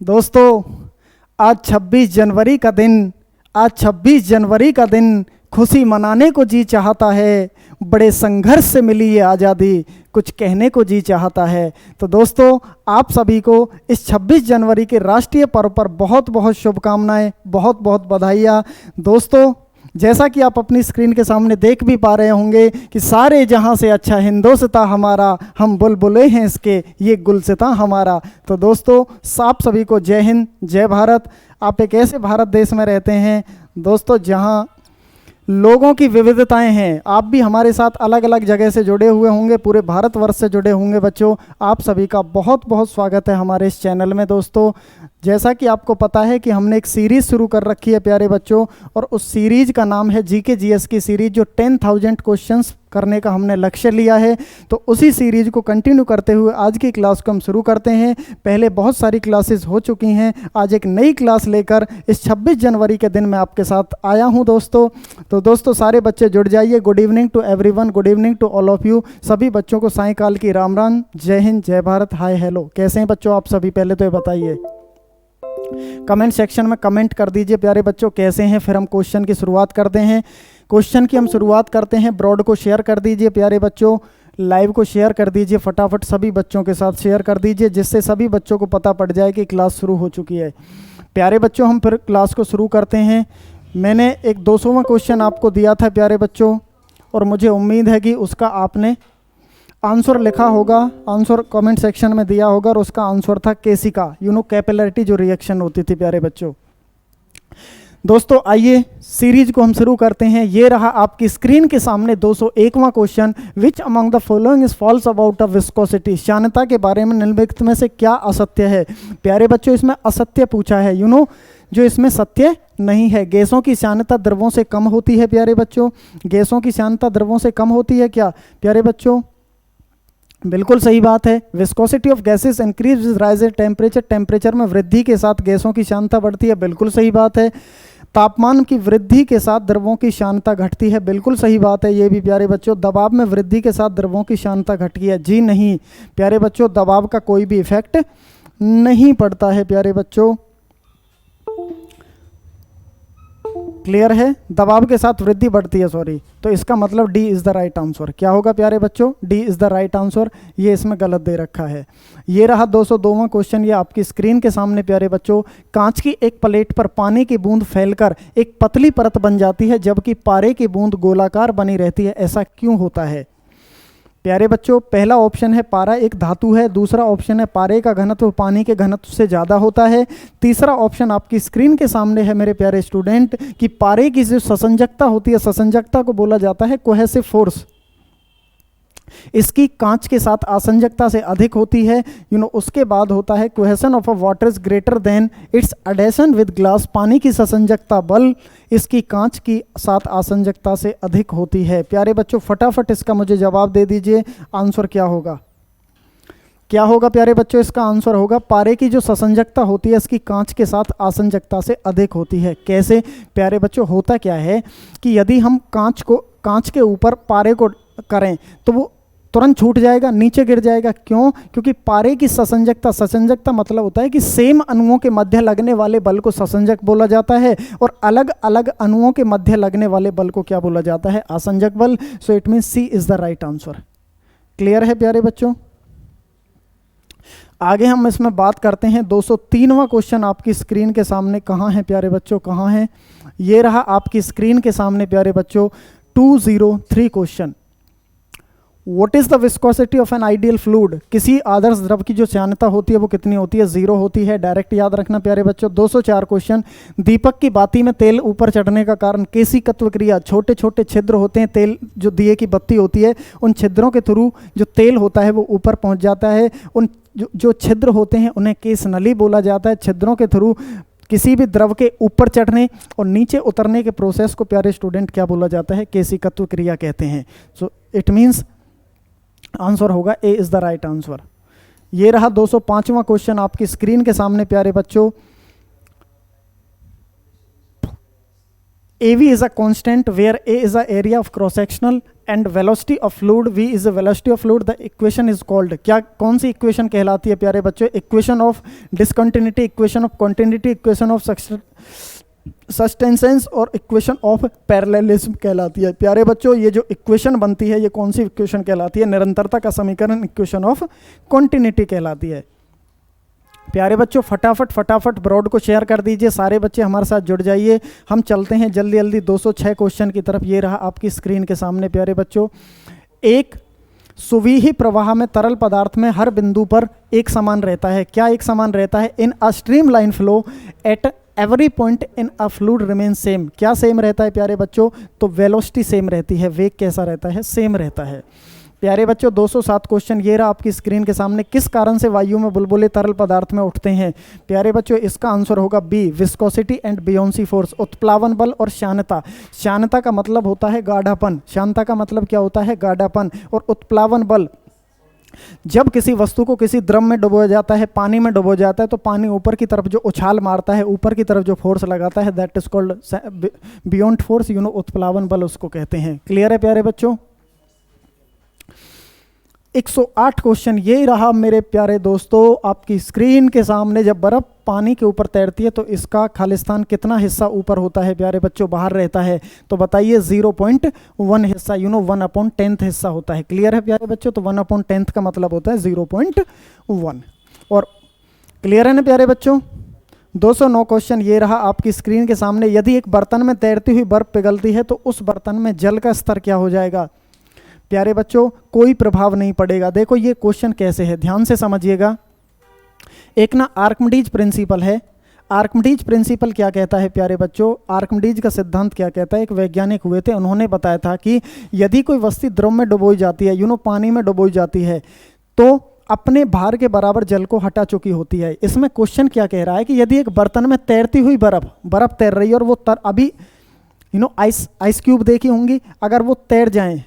दोस्तों आज 26 जनवरी का दिन खुशी मनाने को जी चाहता है, बड़े संघर्ष से मिली ये आज़ादी, कुछ कहने को जी चाहता है। तो दोस्तों आप सभी को इस 26 जनवरी के राष्ट्रीय पर्व पर बहुत बहुत शुभकामनाएं, बहुत बहुत बधाइयाँ। दोस्तों जैसा कि आप अपनी स्क्रीन के सामने देख भी पा रहे होंगे कि सारे जहां से अच्छा हिंदोस्तां हमारा, हम बुलबुलें हैं इसके, ये गुलसितां हमारा। तो दोस्तों आप सभी को जय हिंद, जय भारत। आप एक ऐसे भारत देश में रहते हैं दोस्तों जहां लोगों की विविधताएं हैं। आप भी हमारे साथ अलग अलग जगह से जुड़े हुए होंगे, पूरे भारतवर्ष से जुड़े होंगे। बच्चों आप सभी का बहुत बहुत स्वागत है हमारे इस चैनल में। दोस्तों जैसा कि आपको पता है कि हमने एक सीरीज़ शुरू कर रखी है प्यारे बच्चों, और उस सीरीज़ का नाम है जीके जीएस की सीरीज़, जो 10,000 क्वेश्चंस करने का हमने लक्ष्य लिया है। तो उसी सीरीज़ को कंटिन्यू करते हुए आज की क्लास को हम शुरू करते हैं। पहले बहुत सारी क्लासेस हो चुकी हैं, आज एक नई क्लास लेकर इस 26 जनवरी के दिन मैं आपके साथ आया हूं दोस्तों। तो दोस्तों सारे बच्चे जुड़ जाइए। Good evening to everyone, good evening to all of you. सभी बच्चों को सायंकाल की राम राम, जय हिंद, जय भारत, हाय हेलो। कैसे हैं बच्चों आप सभी? पहले तो ये बताइए, कमेंट सेक्शन में कमेंट कर दीजिए प्यारे बच्चों कैसे हैं। फिर हम क्वेश्चन की शुरुआत करते हैं। क्वेश्चन की हम शुरुआत करते हैं। ब्रॉड को शेयर कर दीजिए प्यारे बच्चों, लाइव को शेयर कर दीजिए फटाफट, सभी बच्चों के साथ शेयर कर दीजिए जिससे सभी बच्चों को पता पड़ जाए कि क्लास शुरू हो चुकी है। प्यारे बच्चों हम फिर क्लास को शुरू करते हैं। मैंने एक 200वां क्वेश्चन आपको दिया था प्यारे बच्चों, और मुझे उम्मीद है कि उसका आपने आंसर लिखा होगा, आंसर कमेंट सेक्शन में दिया होगा, और उसका आंसर था केसिका, कैपिलरिटी जो रिएक्शन होती थी प्यारे बच्चों। दोस्तों आइए सीरीज को हम शुरू करते हैं। ये रहा आपकी स्क्रीन के सामने 201वां question. Which among the following is false about a viscosity. श्यानता के बारे में निम्नलिखित में से क्या असत्य है? प्यारे बच्चों इसमें असत्य पूछा है, जो इसमें सत्य नहीं है। गैसों की श्यानता द्रवों से कम होती है प्यारे बच्चों। गैसों की श्यानता द्रवों से कम होती है क्या प्यारे बच्चों? बिल्कुल सही बात है। Viscosity of gases increase with rise temperature. Temperature में वृद्धि के साथ गैसों की श्यानता बढ़ती है, बिल्कुल सही बात है। तापमान की वृद्धि के साथ द्रवों की श्यानता घटती है, बिल्कुल सही बात है ये भी प्यारे बच्चों। दबाव में वृद्धि के साथ द्रवों की श्यानता घटती है, जी नहीं प्यारे बच्चों, दबाव का कोई भी इफेक्ट नहीं पड़ता है प्यारे बच्चों। क्लियर है? दबाव के साथ वृद्धि बढ़ती है, सॉरी। तो इसका मतलब D is the right answer. क्या होगा प्यारे बच्चों? D is the right answer. ये इसमें गलत दे रखा है। ये रहा 202वां क्वेश्चन, ये आपकी स्क्रीन के सामने प्यारे बच्चों। कांच की एक प्लेट पर पानी की बूंद फैलकर एक पतली परत बन जाती है, जबकि पारे की बूंद गोलाकार बनी रहती है, ऐसा क्यों होता है? प्यारे बच्चों पहला ऑप्शन है पारा एक धातु है, दूसरा ऑप्शन है पारे का घनत्व पानी के घनत्व से ज़्यादा होता है, तीसरा ऑप्शन आपकी स्क्रीन के सामने है मेरे प्यारे स्टूडेंट कि पारे की जो ससंजकता होती है, ससंजकता को बोला जाता है कोहेसिव फोर्स, इसकी कांच के साथ आसंजकता से अधिक होती है। उसके बाद होता है cohesion of a water is greater than it's adhesion with glass. पानी की ससंजकता बल इसकी कांच की साथ आसंजकता से अधिक होती है। प्यारे बच्चों फटाफट इसका मुझे जवाब दे दीजिए, आंसर क्या होगा? क्या होगा प्यारे बच्चों? इसका आंसर होगा पारे की जो ससंजकता होती है इसकी कांच के साथ आसंजकता से अधिक होती है। कैसे प्यारे बच्चों? होता क्या है कि यदि हम कांच के ऊपर पारे को करें तो वो तुरंत छूट जाएगा, नीचे गिर जाएगा। क्यों? क्योंकि पारे की ससंजकता मतलब होता है कि सेम अणुओं के मध्य लगने वाले बल को ससंजक बोला जाता है, और अलग अलग अणुओं के मध्य लगने वाले बल को क्या बोला जाता है? आसंजक बल। So it means C is the right answer. Clear है प्यारे बच्चों? आगे हम इसमें बात करते हैं। 203वां क्वेश्चन आपकी स्क्रीन के सामने कहाँ है प्यारे बच्चों? कहाँ है? ये रहा आपकी स्क्रीन के सामने प्यारे बच्चों। 203 question. What is the viscosity of an ideal fluid? किसी आदर्श द्रव की जो श्यानता होती है वो कितनी होती है? 0 होती है, डायरेक्ट याद रखना प्यारे बच्चों। 204 क्वेश्चन। दीपक की बाती में तेल ऊपर चढ़ने का कारण केशिकत्व क्रिया। छोटे छोटे छिद्र होते हैं, तेल जो दिए की बत्ती होती है उन छिद्रों के थ्रू जो तेल होता है वो ऊपर पहुंच जाता है। उन जो छिद्र होते हैं उन्हें केश नली बोला जाता है। छिद्रों के थ्रू किसी भी द्रव के ऊपर चढ़ने और नीचे उतरने के प्रोसेस को प्यारे स्टूडेंट क्या बोला जाता है? केशिकत्व क्रिया कहते हैं। सो इट मीन्स आंसर होगा ए इज द राइट आंसर। ये रहा 205वां क्वेश्चन आपकी स्क्रीन के सामने प्यारे बच्चों। AV is a constant where A is the area of cross sectional and velocity of fluid, V is the velocity of fluid. The equation is called, क्या कौन सी equation कहलाती है प्यारे बच्चों? Equation of discontinuity, equation of continuity, equation of sustenance और equation of parallelism कहलाती है। प्यारे बच्चों ये जो इक्वेशन बनती है ये कौन सी इक्वेशन कहलाती है? निरंतरता का समीकरण इक्वेशन ऑफ कॉन्टिन्यूटी कहलाती है। प्यारे बच्चों फटाफट ब्रॉड को शेयर कर दीजिए, सारे बच्चे हमारे साथ जुड़ जाइए। हम चलते हैं जल्दी जल्दी 206 क्वेश्चन की तरफ। ये रहा आपकी स्क्रीन के सामने प्यारे बच्चों। एक सुविही प्रवाह में तरल पदार्थ में हर बिंदु पर एक समान रहता है। क्या एक समान रहता है? In a streamline flow at every point in a fluid remain same. क्या सेम रहता है प्यारे बच्चों? तो वेलोसिटी सेम रहती है। वेग कैसा रहता है? सेम रहता है। प्यारे बच्चों 207 क्वेश्चन ये रहा आपकी स्क्रीन के सामने। किस कारण से वायु में बुलबुले तरल पदार्थ में उठते हैं? प्यारे बच्चों इसका आंसर होगा बी, विस्कोसिटी एंड बियोंसी फोर्स। उत्प्लावन बल और शानता। शानता का मतलब होता है गाढ़ापन। शानता का मतलब क्या होता है? गाढ़ापन। और उत्प्लावन बल, जब किसी वस्तु को किसी द्रव में डुबोया जाता है, पानी में डुबो जाता है, तो पानी ऊपर की तरफ जो उछाल मारता है, ऊपर की तरफ जो फोर्स लगाता है, that is called buoyant force, उत्प्लावन बल उसको कहते हैं। क्लियर है प्यारे बच्चों? 108 क्वेश्चन ये रहा मेरे प्यारे दोस्तों आपकी स्क्रीन के सामने। जब बर्फ पानी के ऊपर तैरती है तो इसका खालिस्तान कितना हिस्सा ऊपर होता है प्यारे बच्चों? बाहर रहता है। तो बताइए 0.1 हिस्सा, 1/10 हिस्सा होता है। क्लियर है प्यारे बच्चों? तो 1/10 का मतलब होता है 0.1। और क्लियर है ना प्यारे बच्चों? 209 क्वेश्चन ये रहा आपकी स्क्रीन के सामने। यदि एक बर्तन में तैरती हुई बर्फ पिघलती है तो उस बर्तन में जल का स्तर क्या हो जाएगा? प्यारे बच्चों कोई प्रभाव नहीं पड़ेगा। देखो ये क्वेश्चन कैसे है, ध्यान से समझिएगा। एक ना आर्किमिडीज प्रिंसिपल है। आर्किमिडीज प्रिंसिपल क्या कहता है प्यारे बच्चों? आर्किमिडीज का सिद्धांत क्या कहता है? एक वैज्ञानिक हुए थे, उन्होंने बताया था कि यदि कोई वस्तु द्रव में डुबोई जाती है, पानी में डुबोई जाती है, तो अपने भार के बराबर जल को हटा चुकी होती है। इसमें क्वेश्चन क्या कह रहा है कि यदि एक बर्तन में तैरती हुई बर्फ तैर रही है और वो अभी आइस क्यूब देखी होंगी, अगर वो तैर जाएं,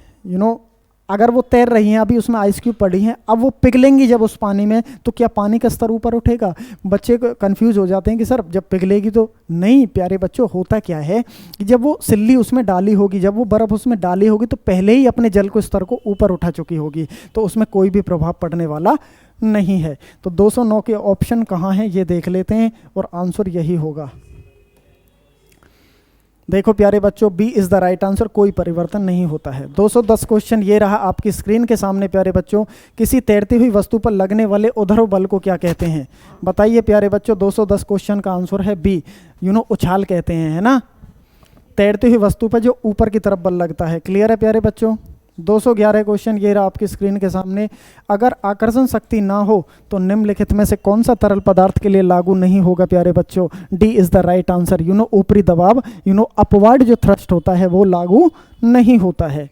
अगर वो तैर रही हैं, अभी उसमें आइस क्यूब पड़ी हैं, अब वो पिघलेंगी जब उस पानी में, तो क्या पानी का स्तर ऊपर उठेगा? बच्चे कंफ्यूज हो जाते हैं कि सर जब पिघलेगी तो नहीं। प्यारे बच्चों होता क्या है कि जब वो सिल्ली उसमें डाली होगी, जब वो बर्फ़ उसमें डाली होगी, तो पहले ही अपने जल को स्तर को ऊपर उठा चुकी होगी, तो उसमें कोई भी प्रभाव पड़ने वाला नहीं है। तो 209 के ऑप्शन कहाँ हैं ये देख लेते हैं और आंसर यही होगा। देखो प्यारे बच्चों B is the right answer, कोई परिवर्तन नहीं होता है। 210 क्वेश्चन ये रहा आपकी स्क्रीन के सामने प्यारे बच्चों। किसी तैरती हुई वस्तु पर लगने वाले उधर बल को क्या कहते हैं? बताइए प्यारे बच्चों। 210 क्वेश्चन का आंसर है बी, उछाल कहते हैं, है ना। तैरती हुई वस्तु पर जो ऊपर की तरफ बल लगता है। क्लियर है प्यारे बच्चों? 211 क्वेश्चन ये रहा आपकी स्क्रीन के सामने। अगर आकर्षण शक्ति ना हो तो निम्नलिखित में से कौन सा तरल पदार्थ के लिए लागू नहीं होगा प्यारे बच्चों? D is the right answer. ऊपरी दबाव, अपवर्ड जो थ्रस्ट होता है वो लागू नहीं होता है।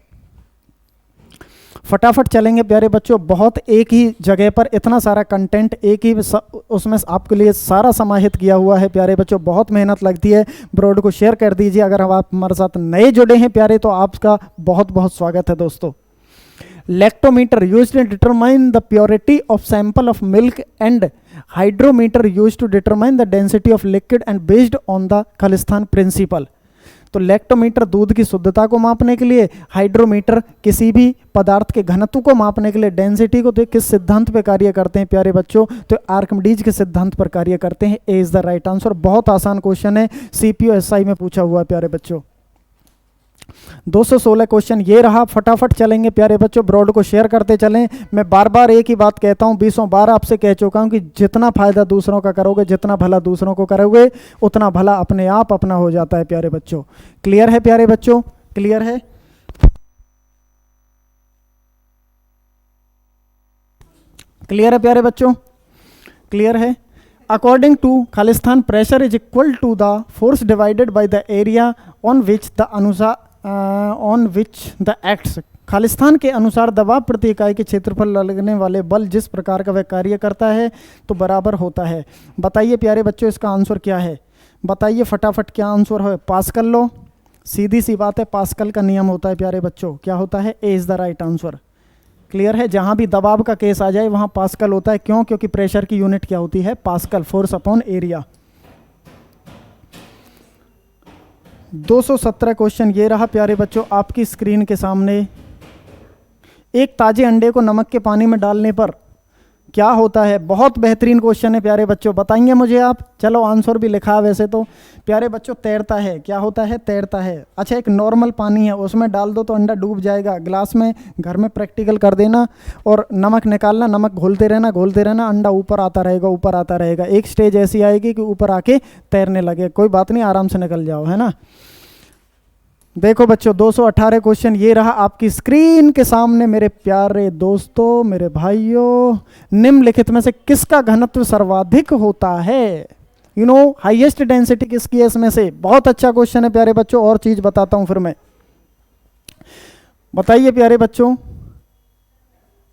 फटाफट चलेंगे प्यारे बच्चों। बहुत एक ही जगह पर इतना सारा कंटेंट एक ही उसमें आपके लिए सारा समाहित किया हुआ है प्यारे बच्चों। बहुत मेहनत लगती है। ब्रॉड को शेयर कर दीजिए। अगर आप हमारे साथ नए जुड़े हैं प्यारे तो आपका बहुत बहुत स्वागत है दोस्तों। Lactometer used to determine the purity of sample of milk and hydrometer used to determine the density of liquid and based on the Khalistan principle. तो लैक्टोमीटर दूध की शुद्धता को मापने के लिए, हाइड्रोमीटर किसी भी पदार्थ के घनत्व को मापने के लिए, डेंसिटी को तो किस सिद्धांत पे कार्य करते हैं प्यारे बच्चों? तो आर्किमिडीज के सिद्धांत पर कार्य करते हैं। ए इज द राइट आंसर। बहुत आसान क्वेश्चन है, सीपीओ एसआई में पूछा हुआ है प्यारे बच्चों। 216 क्वेश्चन ये रहा। फटाफट चलेंगे प्यारे बच्चों, ब्रॉड को शेयर करते चलें। मैं बार बार एक ही बात कहता हूं, 20 बार आपसे कह चुका हूं कि जितना फायदा दूसरों का करोगे, जितना भला दूसरों को करोगे, उतना भला अपने आप अपना हो जाता है प्यारे बच्चों। क्लियर है प्यारे बच्चों? क्लियर है? क्लियर है प्यारे बच्चों? क्लियर है? According to Khalistan, pressure is equal to the force divided by the area on which the acts. Khalistan के अनुसार दबाव प्रति इकाई के क्षेत्रफल लगने वाले बल जिस प्रकार का वह कार्य करता है तो बराबर होता है। बताइए प्यारे बच्चों इसका आंसर क्या है? बताइए फटाफट क्या आंसर है? पास्कल लो, सीधी सी बात है, पास्कल का नियम होता है प्यारे बच्चों। क्या होता है? A is the right answer. Clear है? जहां भी दबाव का केस आ जाए वहां पास्कल होता है। क्यों? क्योंकि प्रेशर की यूनिट क्या होती है? Pascal, force upon area. 217 question ये रहा प्यारे बच्चों आपकी स्क्रीन के सामने। एक ताजे अंडे को नमक के पानी में डालने पर क्या होता है? बहुत बेहतरीन क्वेश्चन है प्यारे बच्चों, बताएंगे मुझे आप? चलो आंसर भी लिखा है वैसे तो प्यारे बच्चों, तैरता है। क्या होता है? तैरता है। अच्छा, एक नॉर्मल पानी है, उसमें डाल दो तो अंडा डूब जाएगा। ग्लास में घर में प्रैक्टिकल कर देना और नमक निकालना, नमक घोलते रहना, अंडा ऊपर आता रहेगा, ऊपर आता रहेगा। एक स्टेज ऐसी आएगी कि ऊपर आके तैरने लगे। कोई बात नहीं, आराम से निकल जाओ, है ना। देखो बच्चों 218 क्वेश्चन ये रहा आपकी स्क्रीन के सामने मेरे प्यारे दोस्तों, मेरे भाइयों। निम्नलिखित में से किसका घनत्व सर्वाधिक होता है? यू नो हाईएस्ट डेंसिटी किसकी है इसमें से? बहुत अच्छा क्वेश्चन है प्यारे बच्चों। और चीज बताता हूं फिर मैं, बताइए प्यारे बच्चों,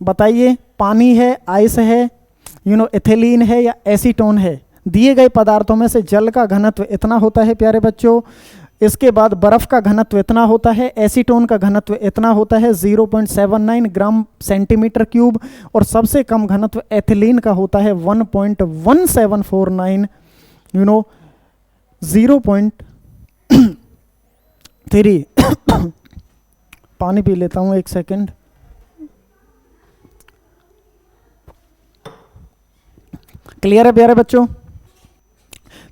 बताइए। पानी है, आइस है, एथिलीन है या एसीटोन है? दिए गए पदार्थों में से जल का घनत्व इतना होता है प्यारे बच्चों। इसके बाद बर्फ का घनत्व इतना होता है, एसीटोन का घनत्व इतना होता है 0.79 ग्राम सेंटीमीटर क्यूब, और सबसे कम घनत्व एथिलीन का होता है 1.1749 0.3। पानी पी लेता हूं, एक सेकंड। क्लियर है प्यारे बच्चों?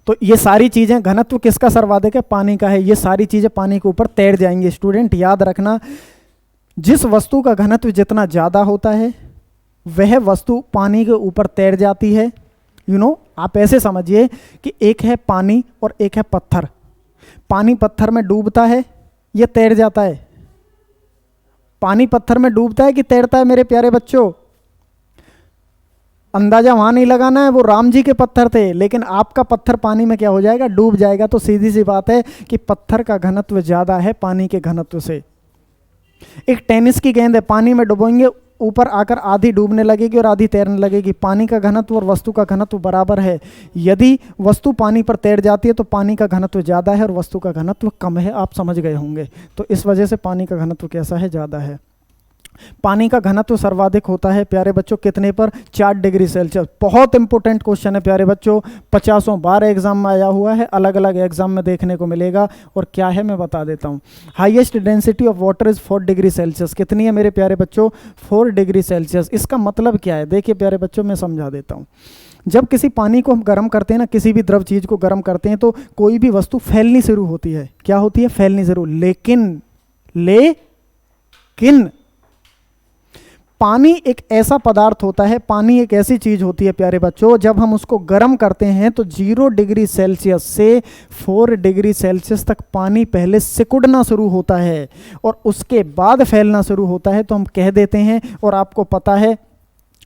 तो ये सारी चीजें, घनत्व किसका सर्वाधिक है? पानी का है। ये सारी चीजें पानी के ऊपर तैर जाएंगी। स्टूडेंट याद रखना, जिस वस्तु का घनत्व जितना ज्यादा होता है वह वस्तु पानी के ऊपर तैर जाती है। आप ऐसे समझिए कि एक है पानी और एक है पत्थर। पानी पत्थर में डूबता है, यह तैर जाता है। पानी पत्थर में डूबता है कि तैरता है मेरे प्यारे बच्चों? अंदाजा वहां नहीं लगाना है, वो राम जी के पत्थर थे, लेकिन आपका पत्थर पानी में क्या हो जाएगा? डूब जाएगा। तो सीधी सी बात है कि पत्थर का घनत्व ज्यादा है पानी के घनत्व से। एक टेनिस की गेंद है, पानी में डुबोएंगे, ऊपर आकर आधी डूबने लगेगी और आधी तैरने लगेगी। पानी का घनत्व और वस्तु का घनत्व बराबर है। यदि वस्तु पानी पर तैर जाती है तो पानी का घनत्व ज्यादा है और वस्तु का घनत्व कम है। आप समझ गए होंगे। तो इस वजह से पानी का घनत्व कैसा है? ज्यादा है। पानी का घनत्व सर्वाधिक होता है प्यारे बच्चों कितने पर? 4 डिग्री सेल्सियस। बहुत इंपॉर्टेंट क्वेश्चन है प्यारे बच्चों, 50 बार एग्जाम में आया हुआ है, अलग अलग एग्जाम में देखने को मिलेगा। और क्या है मैं बता देता हूं। Highest density of water is 4 degree Celsius. कितनी है मेरे प्यारे बच्चों? 4 डिग्री सेल्सियस। इसका मतलब क्या है? देखिए प्यारे बच्चों, मैं समझा देता हूं। जब किसी पानी को हम गर्म करते हैं ना, किसी भी द्रव चीज को गर्म करते हैं, तो कोई भी वस्तु फैलनी शुरू होती है। क्या होती है? फैलनी शुरू। लेकिन पानी एक ऐसा पदार्थ होता है, पानी एक ऐसी चीज होती है प्यारे बच्चों, जब हम उसको गर्म करते हैं तो 0 डिग्री सेल्सियस से 4 डिग्री सेल्सियस तक पानी पहले सिकुड़ना शुरू होता है और उसके बाद फैलना शुरू होता है। तो हम कह देते हैं, और आपको पता है,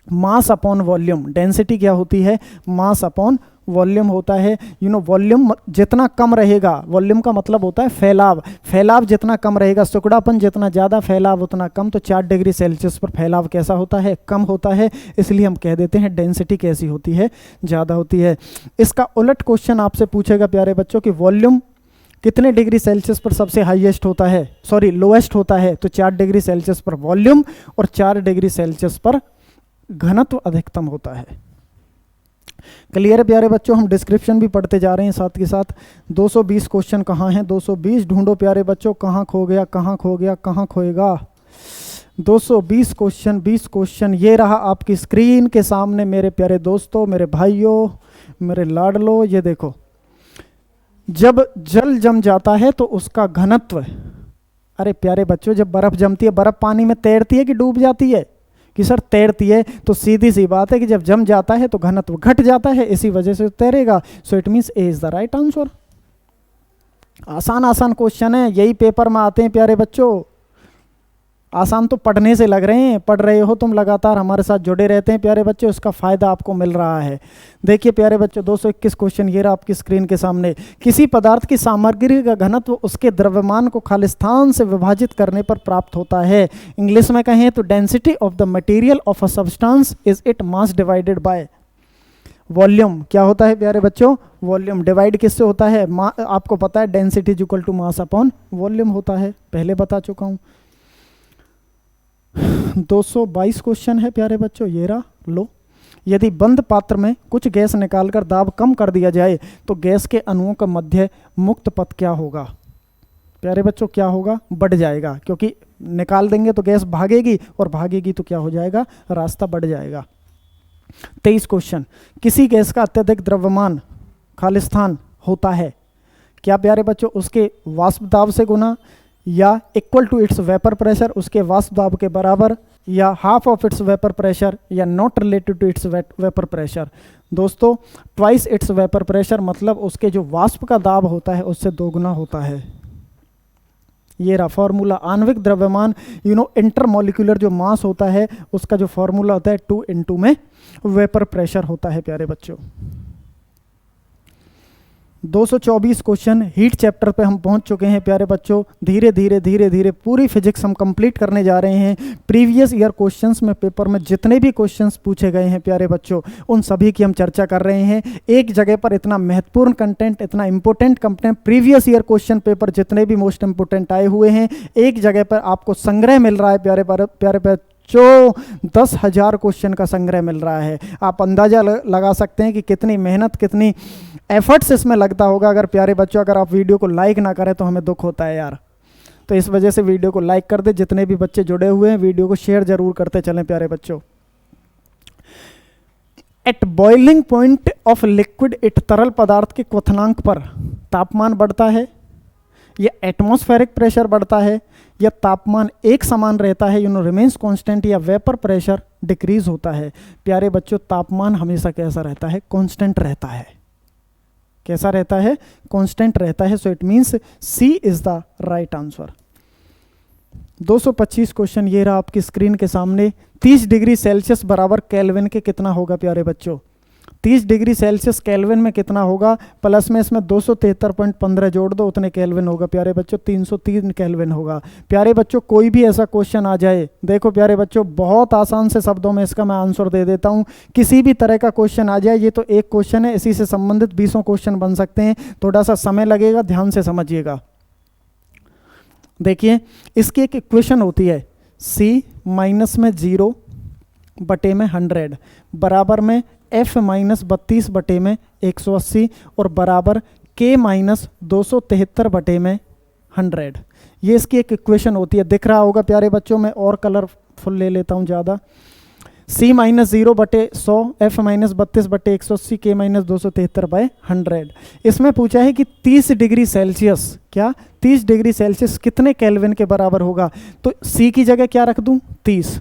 मास अपॉन वॉल्यूम। डेंसिटी क्या होती है? मास अपॉन वॉल्यूम होता है। वॉल्यूम जितना कम रहेगा, वॉल्यूम का मतलब होता है फैलाव, फैलाव जितना कम रहेगा, सिकुड़ापन जितना ज़्यादा, फैलाव उतना कम। तो 4 डिग्री सेल्सियस पर फैलाव कैसा होता है? कम होता है। इसलिए हम कह देते हैं डेंसिटी कैसी होती है? ज़्यादा होती है। इसका उलट क्वेश्चन आपसे पूछेगा प्यारे बच्चों कि वॉल्यूम कितने डिग्री सेल्सियस पर सबसे हाईएस्ट होता है, सॉरी लोएस्ट होता है? तो 4 डिग्री सेल्सियस पर वॉल्यूम और 4 डिग्री सेल्सियस पर घनत्व अधिकतम होता है। क्लियर है प्यारे बच्चों? हम डिस्क्रिप्शन भी पढ़ते जा रहे हैं साथ के साथ। 220 क्वेश्चन कहाँ हैं? 220 ढूंढो प्यारे बच्चों, कहाँ खो गया, कहाँ खो गया, कहाँ खोएगा? 220 क्वेश्चन, 20 क्वेश्चन ये रहा आपकी स्क्रीन के सामने मेरे प्यारे दोस्तों, मेरे भाइयों, मेरे लाडलो। ये देखो, जब जल जम जाता है तो उसका घनत्व, अरे प्यारे बच्चों, जब बर्फ जमती है, बर्फ पानी में तैरती है कि डूब जाती है? कि सर तैरती है। तो सीधी सी बात है कि जब जम जाता है तो घनत्व घट जाता है, इसी वजह से तैरेगा। So it means A is the right answer. आसान आसान क्वेश्चन है, यही पेपर में आते हैं प्यारे बच्चों। आसान तो पढ़ने से लग रहे हैं, पढ़ रहे हो तुम, लगातार हमारे साथ जुड़े रहते हैं प्यारे बच्चे, उसका फायदा आपको मिल रहा है। देखिए प्यारे बच्चों, 221 क्वेश्चन ये रहा आपकी स्क्रीन के सामने। किसी पदार्थ की सामग्री का घनत्व उसके द्रव्यमान को खालिस्तान से विभाजित करने पर प्राप्त होता है। इंग्लिश में कहें तो density of the material of a substance is it mass divided by volume. क्या होता है प्यारे बच्चों? वॉल्यूम। डिवाइड किससे होता है? आपको पता है density is equal to mass upon volume होता है, पहले बता चुका हूं। 222 क्वेश्चन है प्यारे बच्चों, ये रहा लो। यदि बंद पात्र में कुछ गैस निकालकर दाब कम कर दिया जाए तो गैस के अणुओं का मध्य मुक्त पथ क्या होगा? प्यारे बच्चों क्या होगा, बढ़ जाएगा, क्योंकि निकाल देंगे तो गैस भागेगी और भागेगी तो क्या हो जाएगा, रास्ता बढ़ जाएगा। 23 क्वेश्चन, किसी गैस का अत्यधिक द्रव्यमान खालिस्तान होता है, क्या प्यारे बच्चों उसके वाष्प दाब से गुना, या equal to its vapour pressure, उसके वाष्प दाब के बराबर, या half of its vapour pressure, या not related to its vapour pressure. दोस्तों ट्वाइस इट्स वेपर प्रेशर मतलब उसके जो वाष्प का दाब होता है उससे दोगुना होता है। ये रहा फॉर्मूला। आणविक द्रव्यमान इंटरमोलिकुलर जो मास होता है उसका जो फॉर्मूला होता है 2 में वेपर प्रेशर होता है प्यारे बच्चों। 224 क्वेश्चन हीट चैप्टर पे हम पहुंच चुके हैं प्यारे बच्चों। धीरे धीरे धीरे धीरे पूरी फिजिक्स हम कंप्लीट करने जा रहे हैं। प्रीवियस ईयर क्वेश्चंस में पेपर में जितने भी क्वेश्चंस पूछे गए हैं प्यारे बच्चों उन सभी की हम चर्चा कर रहे हैं। एक जगह पर इतना महत्वपूर्ण कंटेंट, इतना important content, previous year question paper जितने भी मोस्ट इंपोर्टेंट आए हुए हैं एक जगह पर आपको संग्रह मिल रहा है प्यारे बच्चों। 10,000 क्वेश्चन का संग्रह मिल रहा है। आप अंदाजा लगा सकते हैं कि कितनी मेहनत, कितनी एफर्ट्स इसमें लगता होगा। अगर प्यारे बच्चों अगर आप वीडियो को लाइक ना करें तो हमें दुख होता है यार। तो इस वजह से वीडियो को लाइक कर दे। जितने भी बच्चे जुड़े हुए हैं वीडियो को शेयर जरूर करते चलें प्यारे बच्चों। At boiling point of liquid, it तरल पदार्थ के क्वथनांक पर तापमान बढ़ता है, या एटमॉस्फेरिक प्रेशर बढ़ता है, या तापमान एक समान रहता है रिमेन्स कांस्टेंट, या वेपर प्रेशर डिक्रीज होता है। प्यारे बच्चों तापमान हमेशा कैसा रहता है, कांस्टेंट रहता है। कैसा रहता है, कांस्टेंट रहता है। So it means C is the right answer. 225 question ये रहा आपकी स्क्रीन के सामने। 30 डिग्री सेल्सियस बराबर केल्विन के कितना होगा प्यारे बच्चों। 30 डिग्री सेल्सियस केल्विन में कितना होगा, प्लस में इसमें 273.15 जोड़ दो, उतने केल्विन होगा प्यारे बच्चों, 303 केल्विन होगा। प्यारे बच्चों कोई भी ऐसा क्वेश्चन आ जाए, देखो प्यारे बच्चों बहुत आसान से शब्दों में इसका मैं आंसर दे देता हूँ। किसी भी तरह का क्वेश्चन आ जाए, ये तो एक क्वेश्चन है, इसी से संबंधित 20 क्वेश्चन बन सकते हैं। थोड़ा सा समय लगेगा, ध्यान से समझिएगा। देखिए इसकी एक इक्वेशन होती है, C माइनस में 0 बटे में 100 बराबर में F माइनस 32 बटे में 180 और बराबर K माइनस 273 बटे में 100। ये इसकी एक इक्वेशन होती है। दिख रहा होगा प्यारे बच्चों, मैं और कलरफुल ले लेता हूँ ज़्यादा। C माइनस 0 बटे 100, F माइनस 32 बटे 180, K माइनस 273 बाय 100। इसमें पूछा है कि 30 डिग्री सेल्सियस, क्या 30 डिग्री सेल्सियस कितने केल्विन के बराबर होगा। तो C की जगह क्या रख दूँ, 30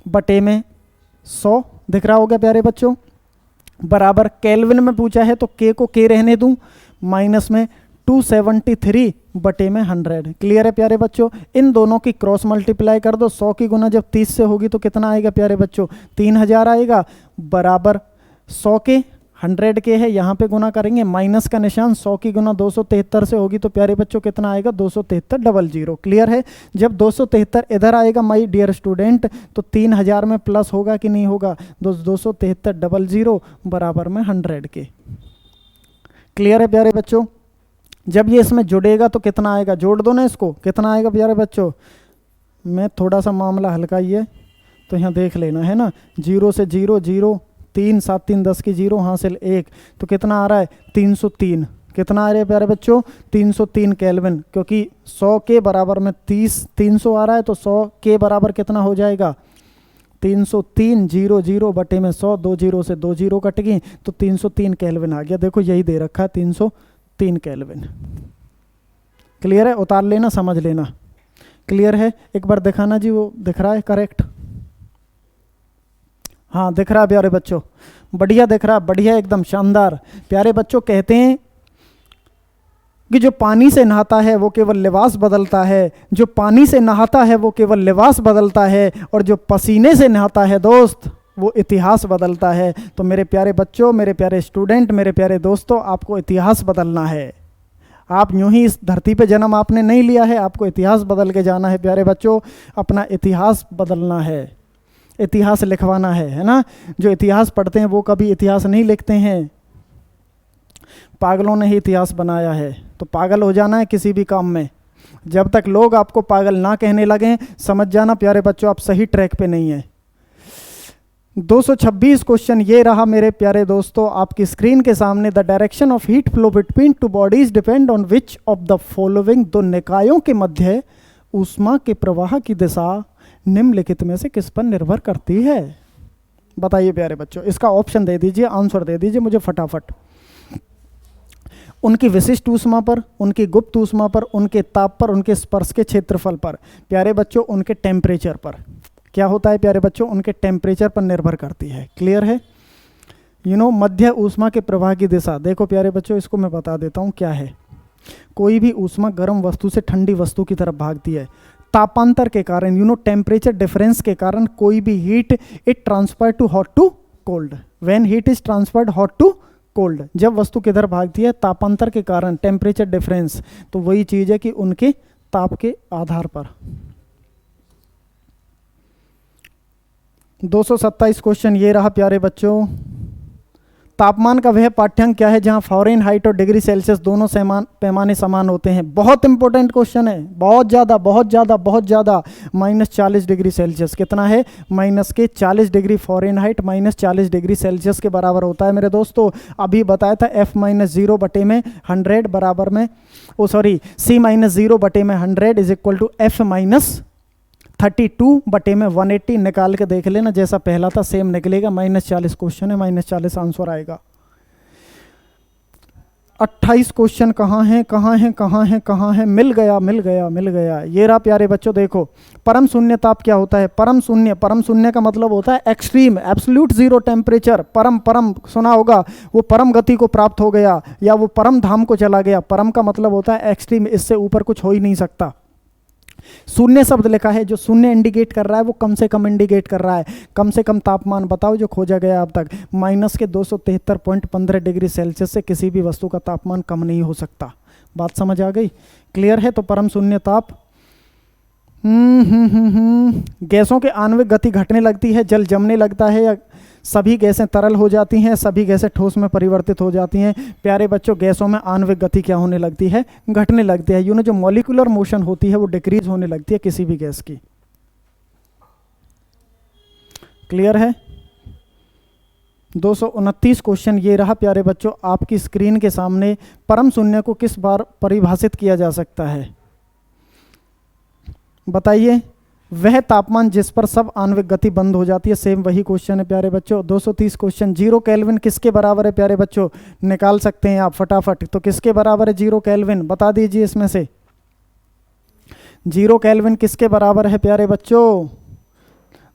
बटे में 100 दिख रहा होगा प्यारे बच्चों, बराबर केल्विन में पूछा है तो K को K रहने दूं, माइनस में 273 बटे में 100। क्लियर है प्यारे बच्चों। इन दोनों की क्रॉस मल्टीप्लाई कर दो। 100 की गुना जब 30 से होगी तो कितना आएगा प्यारे बच्चों, 3000 आएगा, बराबर 100 के 100 के है, यहाँ पे गुना करेंगे, माइनस का निशान, 100 की गुना 273 से होगी तो प्यारे बच्चों कितना आएगा, 27300। क्लियर है। जब 273 इधर आएगा माय डियर स्टूडेंट तो 3000 में प्लस होगा कि नहीं होगा, 27300 बराबर में 100 के। क्लियर है प्यारे बच्चों। जब ये इसमें जुड़ेगा तो कितना आएगा, जोड़ दो ना इसको, कितना आएगा प्यारे बच्चों। मैं थोड़ा सा मामला हल्का ही है तो यहाँ देख लेना है ना, 0 से 0 0, 3 7 3 10 की 0 हासिल 1, तो कितना आ रहा है 303। कितना आ रहा है प्यारे बच्चों, 303 केल्विन, क्योंकि 100 के बराबर में 300 आ रहा है तो 100 के बराबर कितना हो जाएगा, 303 0 0 बटे में 100, 2 0 से 2 0 कट गई तो 303 केल्विन आ गया। देखो यही दे रखा है 303 केल्विन। क्लियर है, उतार लेना, समझ लेना। क्लियर है, एक बार दिखाना जी, वो दिख रहा है करेक्ट, हाँ दिख रहा है प्यारे बच्चों, बढ़िया दिख रहा है, बढ़िया एकदम शानदार। प्यारे बच्चों कहते हैं कि जो पानी से नहाता है वो केवल लिबास बदलता है, जो पानी से नहाता है वो केवल लिबास बदलता है, और जो पसीने से नहाता है दोस्त वो इतिहास बदलता है। तो मेरे प्यारे बच्चों, मेरे प्यारे स्टूडेंट, मेरे प्यारे दोस्तों, आपको इतिहास बदलना है। आप यूं ही इस धरती पे जन्म आपने नहीं लिया है, आपको इतिहास बदल के जाना है प्यारे बच्चों। अपना इतिहास बदलना है, इतिहास लिखवाना है ना। जो इतिहास पढ़ते हैं वो कभी इतिहास नहीं लिखते हैं, पागलों ने ही इतिहास बनाया है। तो पागल हो जाना है किसी भी काम में। जब तक लोग आपको पागल ना कहने लगें समझ जाना प्यारे बच्चों आप सही ट्रैक पे नहीं है। 226 क्वेश्चन ये रहा मेरे प्यारे दोस्तों आपकी स्क्रीन के सामने। The direction of heat flow between two bodies depend on which of the following, दो निकायों के मध्य ऊष्मा के प्रवाह की दिशा निम्नलिखित में से किस पर निर्भर करती है? बताइए प्यारे बच्चों, इसका ऑप्शन दे दीजिए, आंसर दे दीजिए मुझे फटाफट। उनकी विशिष्ट ऊष्मा पर, उनकी गुप्त ऊष्मा पर, उनके ताप पर, उनके स्पर्श के क्षेत्रफल पर। प्यारे बच्चों उनके टेम्परेचर पर। क्या होता है प्यारे बच्चों? उनके टेम्परेचर पर निर्भर करती है। क्लियर है? मध्य ऊष्मा के प्रवाह की दिशा, देखो प्यारे बच्चों इसको मैं बता देता हूँ क्या है। कोई भी ऊष्मा गर्म वस्तु से ठंडी वस्तु की तरफ भागती है। तापांतर के कारण, टेम्परेचर डिफरेंस के कारण कोई भी heat it transfer to hot to cold. When heat is transferred hot to cold, जब वस्तु किधर भागती है? तापांतर के कारण, टेम्परेचर डिफरेंस। तो वही चीज है कि उनके ताप के आधार पर। 227 क्वेश्चन ये रहा प्यारे बच्चों। तापमान का वह पाठ्यांक क्या है जहां फ़ारेनहाइट और डिग्री सेल्सियस दोनों पैमाने समान होते हैं? बहुत इंपॉर्टेंट क्वेश्चन है, बहुत ज़्यादा बहुत ज़्यादा बहुत ज़्यादा। -40 डिग्री सेल्सियस कितना है? -40 डिग्री फ़ारेनहाइट -40 डिग्री सेल्सियस के बराबर होता है मेरे दोस्तों। अभी बताया था F-0 बटे में 100 बराबर में, C-0 बटे में 100 इज इक्वल टू F-32 बटे में 180। निकाल के देख लेना, जैसा पहला था सेम निकलेगा। -40 क्वेश्चन है, -40 आंसर आएगा। 28 क्वेश्चन कहाँ है कहाँ है कहाँ है कहाँ है? मिल गया मिल गया मिल गया। ये रहा प्यारे बच्चों, देखो परम शून्य ताप क्या होता है? परम शून्य का मतलब होता है एक्सट्रीम, एब्सोल्यूट जीरो टेम्परेचर। परम सुना होगा, वो परम गति को प्राप्त हो गया या वो परम धाम को चला गया। परम का मतलब होता है एक्सट्रीम, इससे ऊपर कुछ हो ही नहीं सकता। शून्य शब्द लिखा है, जो शून्य इंडिकेट कर रहा है वो कम से कम इंडिकेट कर रहा है। कम से कम तापमान बताओ जो खोजा गया अब तक। -273.15 डिग्री सेल्सियस से किसी भी वस्तु का तापमान कम नहीं हो सकता। बात समझ आ गई? क्लियर है? तो परम शून्य ताप। गैसों के आणविक गति घटने लगती है, जल जमने लगता है, या सभी गैसें तरल हो जाती हैं, सभी गैसें ठोस में परिवर्तित हो जाती हैं? प्यारे बच्चों गैसों में आणविक गति क्या होने लगती है? घटने लगती है। जो मॉलिक्यूलर मोशन होती है वो डिक्रीज होने लगती है किसी भी गैस की। क्लियर है? 229 क्वेश्चन ये रहा प्यारे बच्चों आपकी स्क्रीन के सामने। परम शून्य को किस बार परिभाषित किया जा सकता है? बताइए। वह तापमान जिस पर सब आणविक गति बंद हो जाती है। सेम वही क्वेश्चन है प्यारे बच्चों। 230 क्वेश्चन, 0 केल्विन किसके बराबर है प्यारे बच्चों? निकाल सकते हैं आप फटाफट। तो किसके बराबर है 0 केल्विन? बता दीजिए इसमें से 0 केल्विन किसके बराबर है प्यारे बच्चों?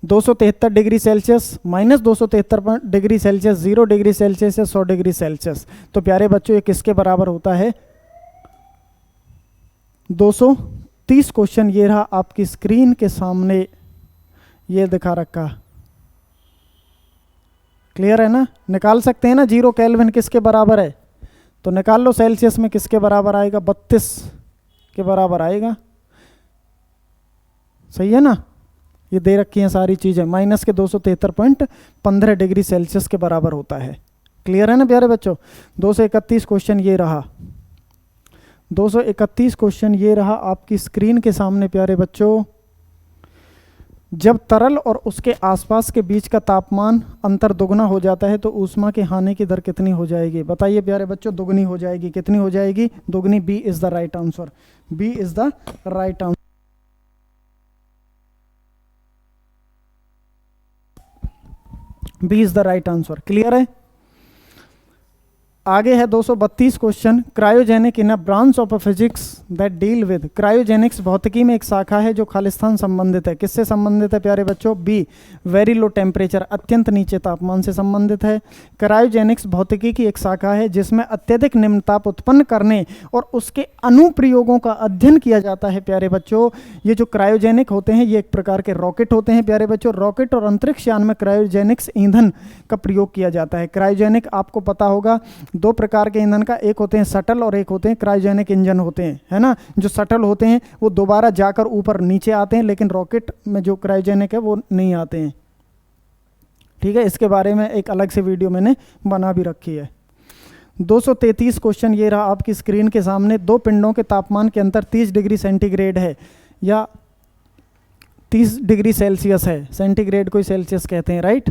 273 degree Celsius, -273 degree Celsius, 0 degree Celsius या 100 डिग्री सेल्सियस। तो प्यारे बच्चों ये किसके बराबर होता है? 230 क्वेश्चन ये रहा आपकी स्क्रीन के सामने, ये दिखा रखा। क्लियर है ना? निकाल सकते हैं ना 0 केल्विन किसके बराबर है? तो निकाल लो। सेल्सियस में किसके बराबर आएगा? 32 के बराबर आएगा। सही है ना? ये दे रखी हैं सारी चीज़ें। -273.15 डिग्री सेल्सियस के बराबर होता है। क्लियर है ना प्यारे बच्चों? 231 क्वेश्चन ये रहा। 231 क्वेश्चन ये रहा आपकी स्क्रीन के सामने प्यारे बच्चों। जब तरल और उसके आसपास के बीच का तापमान अंतर दुगना हो जाता है तो ऊष्मा के हानि की दर कितनी हो जाएगी? बताइए प्यारे बच्चों। दुगनी हो जाएगी। कितनी हो जाएगी? दुगनी। B is the right answer. B is the right answer. B is the right answer. Clear है? आगे है 232 question. Cryogenic in a branch of physics that deal with. Cryogenics भौतिकी में एक शाखा है जो खालिस्तान संबंधित है। किससे संबंधित है प्यारे बच्चों? बी, वेरी लो टेम्परेचर, अत्यंत नीचे तापमान से संबंधित है। क्रायोजेनिक्स भौतिकी की एक शाखा है जिसमें अत्यधिक निम्न ताप उत्पन्न करने और उसके अनुप्रयोगों का अध्ययन किया जाता है प्यारे बच्चों। ये जो क्रायोजेनिक होते हैं ये एक प्रकार के रॉकेट होते हैं प्यारे बच्चों। रॉकेट और अंतरिक्ष यान में क्रायोजेनिक्स ईंधन का प्रयोग किया जाता है। क्रायोजेनिक आपको पता होगा 2 प्रकार के ईंधन का, एक होते हैं सटल और एक होते हैं क्रायोजेनिक इंजन होते हैं, है ना। जो सटल होते हैं वो दोबारा जाकर ऊपर नीचे आते हैं, लेकिन रॉकेट में जो क्रायोजेनिक है वो नहीं आते हैं। ठीक है, इसके बारे में एक अलग से वीडियो मैंने बना भी रखी है। 233 क्वेश्चन ये रहा आपकी स्क्रीन के सामने। 2 पिंडों के तापमान के अंतर 30 डिग्री सेंटीग्रेड है या 30 डिग्री सेल्सियस है। सेंटीग्रेड को सेल्सियस कहते हैं, राइट।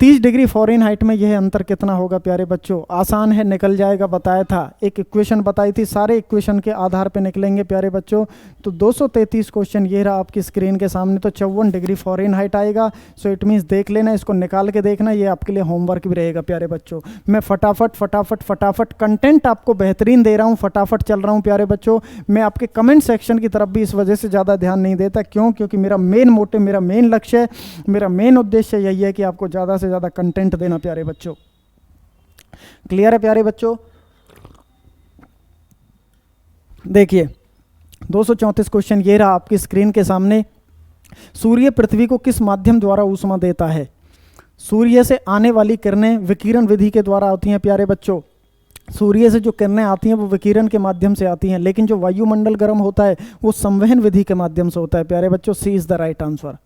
30 डिग्री फ़ारेनहाइट में यह अंतर कितना होगा प्यारे बच्चों? आसान है, निकल जाएगा, बताया था। एक इक्वेशन बताई थी, सारे इक्वेशन के आधार पे निकलेंगे प्यारे बच्चों। तो 233 क्वेश्चन ये रहा आपकी स्क्रीन के सामने, तो 54 डिग्री फ़ारेनहाइट आएगा। सो इट मीन्स देख लेना, इसको निकाल के देखना, ये आपके लिए होमवर्क भी रहेगा प्यारे बच्चों। मैं फटाफट कंटेंट आपको बेहतरीन दे रहा हूँ, फटाफट चल रहा हूँ प्यारे बच्चों। मैं आपके कमेंट सेक्शन की तरफ भी इस वजह से ज़्यादा ध्यान नहीं देता, क्योंकि मेरा मेन मोटिव, मेरा मेन लक्ष्य है, मेरा मेन उद्देश्य यही है कि आपको ज़्यादा से ज़्यादा कंटेंट देना प्यारे बच्चों। क्लियर है प्यारे बच्चों? देखिए 234 क्वेश्चन ये रहा आपकी स्क्रीन के सामने। सूर्य पृथ्वी को किस माध्यम द्वारा ऊष्मा देता है? सूर्य से आने वाली किरणें विकिरण विधि के द्वारा आती हैं प्यारे बच्चों। सूर्य से जो किरणें आती हैं वो विकिरण के माध्यम से आती हैं, लेकिन जो वायुमंडल गर्म होता है वो संवहन विधि के माध्यम से होता है प्यारे बच्चों। सी इज द राइट आंसर।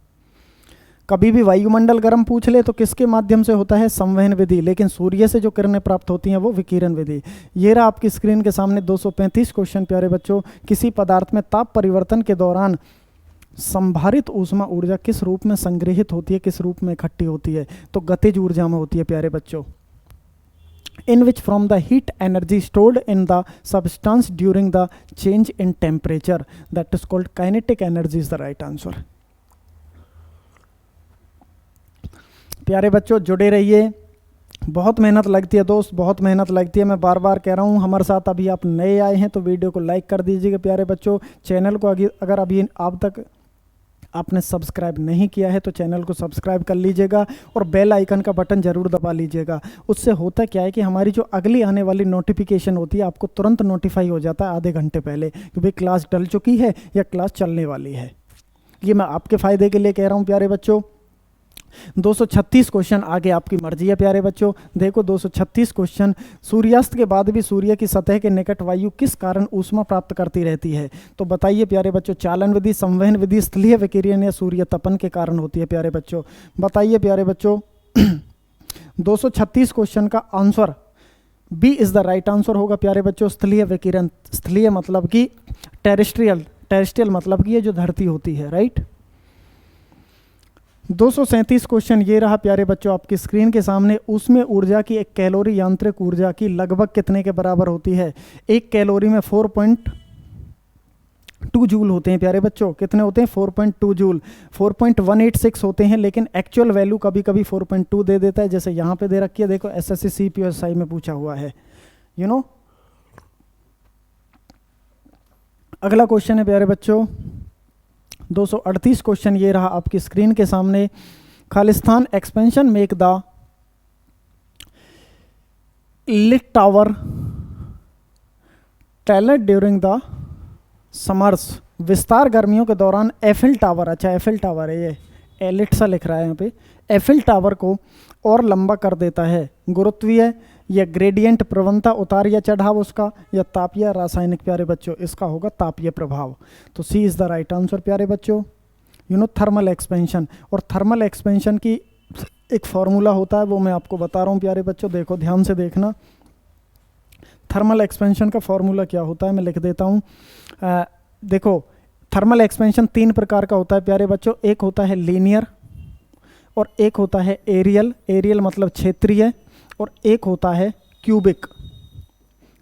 कभी भी वायुमंडल गर्म पूछ ले तो किसके माध्यम से होता है? संवहन विधि। लेकिन सूर्य से जो किरणें प्राप्त होती हैं वो विकिरण विधि। ये रहा आपकी स्क्रीन के सामने 235 क्वेश्चन प्यारे बच्चों। किसी पदार्थ में ताप परिवर्तन के दौरान संभारित ऊष्मा ऊर्जा किस रूप में संग्रहित होती है, किस रूप में इकट्ठी होती है? तो गतिज ऊर्जा में होती है प्यारे बच्चों। in which from the heat energy stored in the substance during the change in temperature, that is called kinetic energy is the right answer। प्यारे बच्चों जुड़े रहिए, बहुत मेहनत लगती है दोस्त, बहुत मेहनत लगती है। मैं बार बार कह रहा हूँ, हमारे साथ अभी आप नए आए हैं तो वीडियो को लाइक कर दीजिएगा प्यारे बच्चों। चैनल को अगर अभी आप तक आपने सब्सक्राइब नहीं किया है तो चैनल को सब्सक्राइब कर लीजिएगा और बेल आइकन का बटन ज़रूर दबा लीजिएगा। उससे होता क्या है कि हमारी जो अगली आने वाली नोटिफिकेशन होती है आपको तुरंत नोटिफाई हो जाता है आधे घंटे पहले कि भाई क्लास डल चुकी है या क्लास चलने वाली है। ये मैं आपके फ़ायदे के लिए कह रहा हूँ प्यारे बच्चों। 236 क्वेश्चन, आगे आपकी मर्जी है प्यारे बच्चों। देखो 236 क्वेश्चन। सूर्यास्त के बाद भी सूर्य की सतह के निकट वायु किस कारण ऊष्मा प्राप्त करती रहती है? तो बताइए प्यारे बच्चों, चालन विधि, संवहन विधि, स्थलीय विकिरण या सूर्य तपन के कारण होती है प्यारे बच्चों? बताइए प्यारे बच्चों। 236 क्वेश्चन का answer B is the right answer होगा प्यारे बच्चों। स्थलीय विकिरण, स्थलीय मतलब कि टेरेस्ट्रियल मतलब कि ये जो धरती होती है, राइट। 237 क्वेश्चन ये रहा प्यारे बच्चों आपकी स्क्रीन के सामने। उसमें ऊर्जा की एक कैलोरी यांत्रिक ऊर्जा की लगभग कितने के बराबर होती है? एक कैलोरी में 4.2 जूल होते हैं प्यारे बच्चों। कितने होते हैं? 4.2 जूल। 4.186 होते हैं, लेकिन एक्चुअल वैल्यू कभी कभी 4.2 दे देता है, जैसे यहाँ पे दे रखी है, देखो SSC CPSI में पूछा हुआ है, यू नो। अगला क्वेश्चन है प्यारे बच्चों 238 क्वेश्चन ये रहा आपकी स्क्रीन के सामने। खालिस्तान expansion make the lit tower taller during the summers. विस्तार गर्मियों के दौरान एफिल टावर, अच्छा एफिल टावर है ये, एलिट सा लिख रहा है यहाँ पे, एफिल टावर को और लंबा कर देता है। गुरुत्वीय या ग्रेडियंट प्रवणता, उतार या चढ़ाव उसका, या तापीय रासायनिक प्यारे बच्चों? इसका होगा तापीय प्रभाव। तो सी इज़ द राइट आंसर प्यारे बच्चों। यू नो थर्मल एक्सपेंशन, और थर्मल एक्सपेंशन की एक फॉर्मूला होता है, वो मैं आपको बता रहा हूँ प्यारे बच्चों, देखो ध्यान से देखना। थर्मल एक्सपेंशन का फॉर्मूला क्या होता है, मैं लिख देता हूँ। देखो थर्मल एक्सपेंशन 3 प्रकार का होता है प्यारे बच्चों। एक होता है लीनियर, और एक होता है एरियल, एरियल मतलब क्षेत्रीय, और एक होता है क्यूबिक।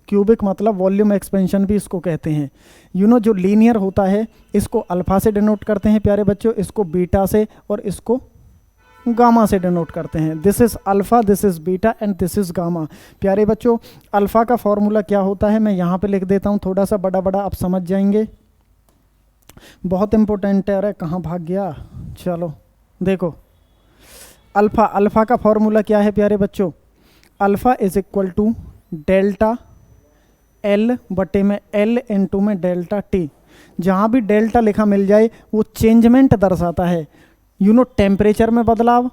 क्यूबिक मतलब वॉल्यूम एक्सपेंशन भी इसको कहते हैं। यू नो जो लीनियर होता है इसको अल्फा से डिनोट करते हैं प्यारे बच्चों, इसको बीटा से, और इसको गामा से डिनोट करते हैं। This is alpha, this is beta and this is gamma. प्यारे बच्चों अल्फा का फॉर्मूला क्या होता है, मैं यहाँ पे लिख देता हूँ, थोड़ा सा बड़ा बड़ा, आप समझ जाएंगे, बहुत इंपॉर्टेंट है। अरे कहाँ भाग गया, चलो देखो अल्फा, अल्फा का फॉर्मूला क्या है प्यारे बच्चों? Alpha is equal to delta L बटे में एल इंटू में डेल्टा टी। जहाँ भी डेल्टा लिखा मिल जाए वो चेंजमेंट दर्शाता है, यू नो टेम्परेचर में बदलाव,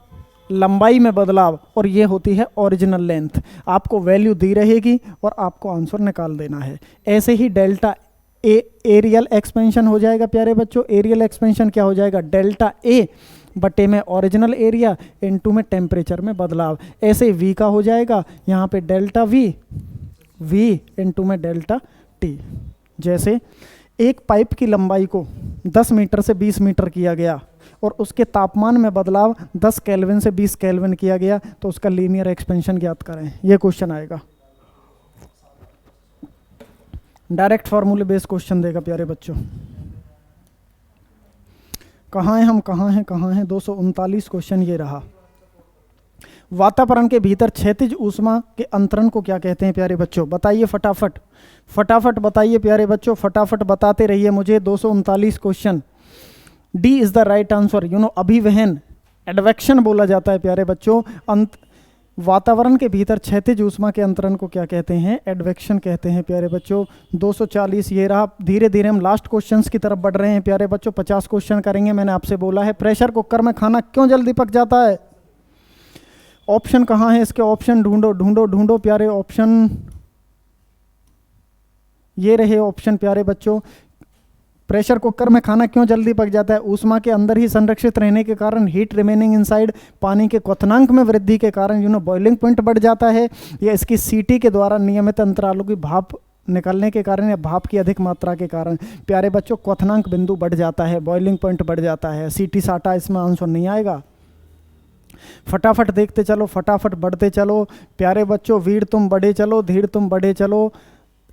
लंबाई में बदलाव, और ये होती है ओरिजिनल लेंथ। आपको वैल्यू दी रहेगी और आपको आंसर निकाल देना है। ऐसे ही डेल्टा एरियल एक्सपेंशन हो जाएगा प्यारे बच्चों। एरियल एक्सपेंशन क्या हो जाएगा? डेल्टा ए बटे में ओरिजिनल एरिया इनटू में टेम्परेचर में बदलाव। ऐसे वी का हो जाएगा यहाँ पे डेल्टा वी इनटू में डेल्टा टी। जैसे एक पाइप की लंबाई को 10 मीटर से 20 मीटर किया गया और उसके तापमान में बदलाव 10 केल्विन से 20 केल्विन किया गया तो उसका लीनियर एक्सपेंशन ज्ञात करें। ये क्वेश्चन आएगा, डायरेक्ट फॉर्मूले बेस्ड क्वेश्चन देगा प्यारे बच्चों। कहाँ हैं हम, कहाँ हैं 239 क्वेश्चन ये रहा। वातावरण के भीतर क्षैतिज ऊष्मा के अंतरण को क्या कहते हैं प्यारे बच्चों, बताइए फटाफट बताइए प्यारे बच्चों, फटाफट बताते रहिए मुझे। 239 question, D is the right answer. अभिवहन, एडवेक्शन बोला जाता है प्यारे बच्चों। वातावरण के भीतर क्षैतिज ऊष्मा के अंतरण को क्या कहते हैं, एडवेक्शन कहते हैं प्यारे बच्चों। 240 ये रहा। धीरे धीरे हम लास्ट क्वेश्चंस की तरफ बढ़ रहे हैं प्यारे बच्चों, 50 क्वेश्चन करेंगे। मैंने आपसे बोला है प्रेशर कुकर में खाना क्यों जल्दी पक जाता है, ऑप्शन कहाँ है इसके, ऑप्शन ढूंढो प्यारे, ऑप्शन ये रहे ऑप्शन प्यारे बच्चों। प्रेशर कुकर में खाना क्यों जल्दी पक जाता है, ऊष्मा के अंदर ही संरक्षित रहने के कारण, हीट रिमेनिंग इनसाइड, पानी के क्वथनांक में वृद्धि के कारण बॉइलिंग पॉइंट बढ़ जाता है, या इसकी सीटी के द्वारा नियमित अंतरालों की भाप निकलने के कारण या भाप की अधिक मात्रा के कारण। प्यारे बच्चों क्वथनांक बिंदु बढ़ जाता है, बॉइलिंग पॉइंट बढ़ जाता है। सीटी साटा इसमें आंसर नहीं आएगा। फटाफट देखते चलो, फटाफट बढ़ते चलो प्यारे बच्चों। वीर तुम बढ़े चलो, धीर तुम बढ़े चलो,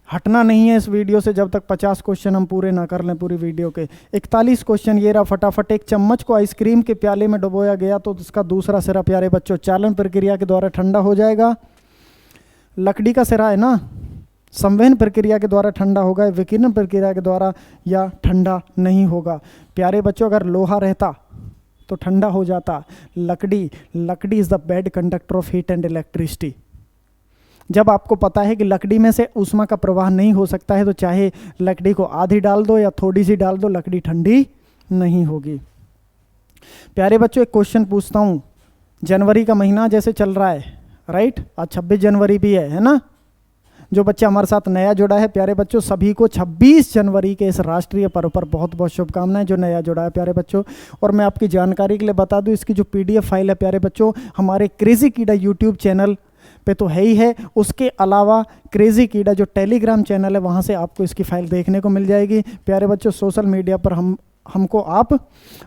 हटना नहीं है इस वीडियो से जब तक 50 क्वेश्चन हम पूरे ना कर लें पूरी वीडियो के। 41 क्वेश्चन ये रहा फटाफट। एक चम्मच को आइसक्रीम के प्याले में डुबोया गया तो उसका दूसरा सिरा प्यारे बच्चों चालन प्रक्रिया के द्वारा ठंडा हो जाएगा। लकड़ी का सिरा है ना, संवहन प्रक्रिया के द्वारा ठंडा होगा, विकिरण प्रक्रिया के द्वारा, या ठंडा नहीं होगा प्यारे बच्चों। अगर लोहा रहता तो ठंडा हो जाता। लकड़ी is the bad conductor of heat and electricity. जब आपको पता है कि लकड़ी में से ऊष्मा का प्रवाह नहीं हो सकता है तो चाहे लकड़ी को आधी डाल दो या थोड़ी सी डाल दो, लकड़ी ठंडी नहीं होगी। प्यारे बच्चों एक क्वेश्चन पूछता हूँ, जनवरी का महीना जैसे चल रहा है, राइट, आज 26 जनवरी भी है ना। जो बच्चा हमारे साथ नया जुड़ा है प्यारे बच्चों, सभी को 26 जनवरी के इस राष्ट्रीय पर्व पर बहुत बहुत शुभकामनाएं जो नया जुड़ा है प्यारे बच्चों। और मैं आपकी जानकारी के लिए बता दूं, इसकी जो PDF फाइल है प्यारे बच्चों हमारे क्रेजी कीड़ा YouTube चैनल पे तो है ही है, उसके अलावा क्रेजी कीड़ा जो टेलीग्राम चैनल है वहाँ से आपको इसकी फाइल देखने को मिल जाएगी प्यारे बच्चों। सोशल मीडिया पर हमको आप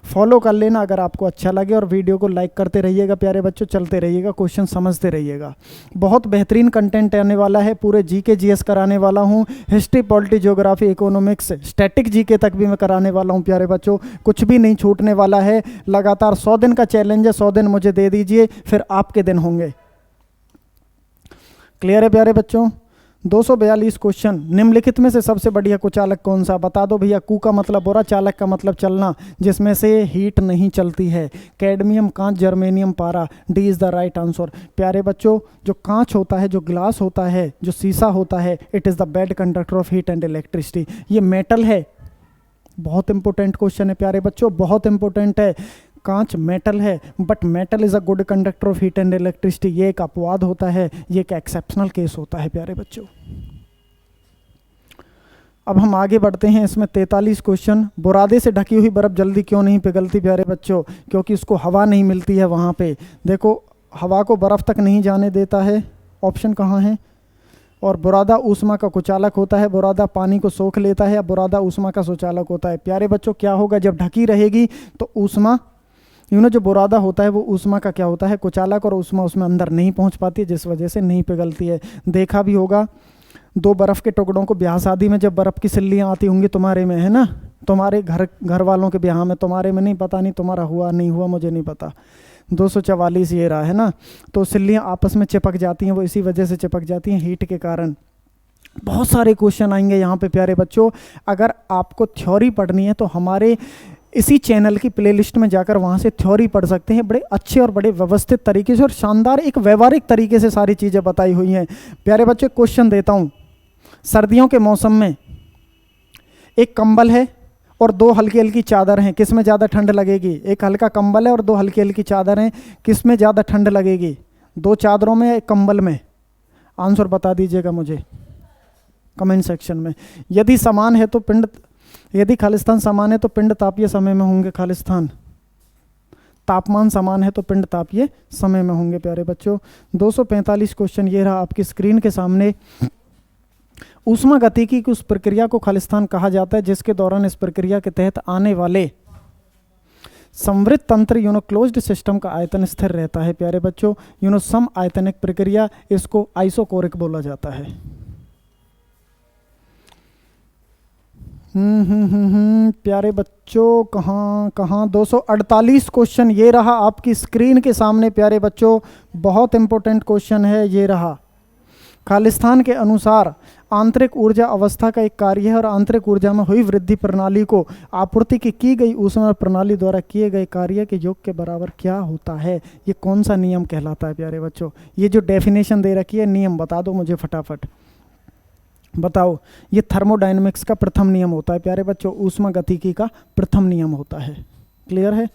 फॉलो कर लेना अगर आपको अच्छा लगे, और वीडियो को लाइक करते रहिएगा प्यारे बच्चों, चलते रहिएगा, क्वेश्चन समझते रहिएगा। बहुत बेहतरीन कंटेंट आने वाला है, पूरे GK GS कराने वाला हूँ, history polity geography economics static GK तक भी मैं कराने वाला हूँ प्यारे बच्चों। कुछ भी नहीं छूटने वाला है। लगातार 100 दिन का चैलेंज है, 100 दिन मुझे दे दीजिए, फिर आपके दिन होंगे। क्लियर है प्यारे बच्चों। 242 क्वेश्चन, निम्नलिखित में से सबसे बढ़िया कुचालक कौन सा, बता दो भैया। कू का मतलब बुरा, चालक का मतलब चलना, जिसमें से हीट नहीं चलती है। कैडमियम, कांच, जर्मेनियम, पारा। D is the right answer प्यारे बच्चों। जो कांच होता है, जो ग्लास होता है, जो शीशा होता है, it is the bad conductor of heat and electricity. ये मेटल है, बहुत इंपॉर्टेंट क्वेश्चन है प्यारे बच्चों, बहुत इंपॉर्टेंट है। कांच मेटल है, but metal is a good conductor of heat and electricity. ये एक अपवाद होता है, ये एक एक्सेप्शनल केस होता है प्यारे बच्चों। अब हम आगे बढ़ते हैं। इसमें 43 क्वेश्चन, बुरादे से ढकी हुई बर्फ जल्दी क्यों नहीं पिघलती प्यारे बच्चों, क्योंकि उसको हवा नहीं मिलती है वहाँ पे। देखो हवा को बर्फ तक नहीं जाने देता है, ऑप्शन कहाँ है। और बुरादा ऊष्मा का कुचालक होता है, बुरादा पानी को सोख लेता है, या बुरादा ऊष्मा का सुचालक होता है। प्यारे बच्चों क्या होगा, जब ढकी रहेगी तो ऊष्मा जो बुरादा होता है वो ऊष्मा का क्या होता है, कुचालक, और ऊष्मा उसमें अंदर नहीं पहुंच पाती, जिस वजह से नहीं पिघलती है। देखा भी होगा 2 बर्फ़ के टुकड़ों को ब्याह शादी में जब बर्फ़ की सिल्लियाँ आती होंगी तुम्हारे में, है ना, तुम्हारे घर वालों के ब्याह में, तुम्हारे में नहीं, पता नहीं तुम्हारा हुआ नहीं हुआ मुझे नहीं पता। 244 ये रहा है ना। तो सिल्लियाँ आपस में चिपक जाती हैं, वो इसी वजह से चिपक जाती हैं, हीट के कारण। बहुत सारे क्वेश्चन आएंगे यहाँ पे प्यारे बच्चों। अगर आपको थ्योरी पढ़नी है तो हमारे इसी चैनल की प्लेलिस्ट में जाकर वहाँ से थ्योरी पढ़ सकते हैं। बड़े अच्छे और बड़े व्यवस्थित तरीके से और शानदार एक व्यवहारिक तरीके से सारी चीज़ें बताई हुई हैं प्यारे बच्चे। क्वेश्चन देता हूँ, सर्दियों के मौसम में एक कंबल है और 2 हल्की हल्की चादर हैं, किस में ज़्यादा ठंड लगेगी। एक हल्का कंबल है और 2 हल्की हल्की चादर हैं, किस में ज़्यादा ठंड लगेगी, 2 चादरों में या एक कंबल में। आंसर बता दीजिएगा मुझे कमेंट सेक्शन में। यदि समान है तो पिंड, यदि खालिस्तान समान है तो पिंड तापीय समय में होंगे खालिस्तान, तापमान समान है तो पिंड तापीय समय में होंगे प्यारे बच्चों। 245 क्वेश्चन ये रहा आपकी स्क्रीन के सामने। ऊष्मा गतिकी की उस प्रक्रिया को खालिस्तान कहा जाता है जिसके दौरान इस प्रक्रिया के तहत आने वाले संवृत तंत्र क्लोज्ड सिस्टम का आयतन स्थिर रहता है प्यारे बच्चों। सम आयतनिक प्रक्रिया, इसको आइसोकोरिक बोला जाता है। प्यारे बच्चों कहाँ 248 क्वेश्चन ये रहा आपकी स्क्रीन के सामने प्यारे बच्चों, बहुत इंपॉर्टेंट क्वेश्चन है ये रहा। खालिस्तान के अनुसार आंतरिक ऊर्जा अवस्था का एक कार्य है और आंतरिक ऊर्जा में हुई वृद्धि प्रणाली को आपूर्ति की गई ऊष्मा प्रणाली द्वारा किए गए कार्य के योग के बराबर क्या होता है? ये कौन सा नियम कहलाता है प्यारे बच्चों? ये जो डेफिनेशन दे रखी है, नियम बता दो मुझे फटाफट, बताओ। ये थर्मोडायनेमिक्स का प्रथम नियम होता है प्यारे बच्चों, ऊष्मा गतिकी का प्रथम नियम होता है। क्लियर है?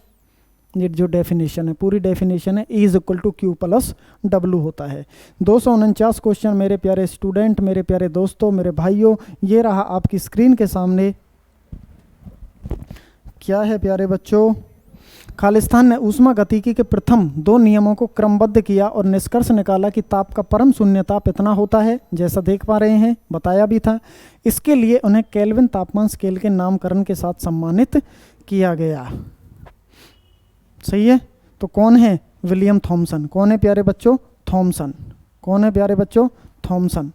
ये जो डेफिनेशन है, पूरी डेफिनेशन है, E is equal to Q plus W होता है। 249 क्वेश्चन मेरे प्यारे स्टूडेंट, मेरे प्यारे दोस्तों, मेरे भाइयों, ये रहा आपकी स्क्रीन के सामने। क्या है प्यारे बच्चों? खालिस्तान ने ऊष्मा गतिकी के प्रथम 2 नियमों को क्रमबद्ध किया और निष्कर्ष निकाला कि ताप का परम शून्य ताप इतना होता है, जैसा देख पा रहे हैं, बताया भी था। इसके लिए उन्हें केल्विन तापमान स्केल के नामकरण के साथ सम्मानित किया गया। सही है? तो कौन है? William Thomson. कौन है प्यारे बच्चों? थॉमसन। कौन है प्यारे बच्चों? थॉमसन।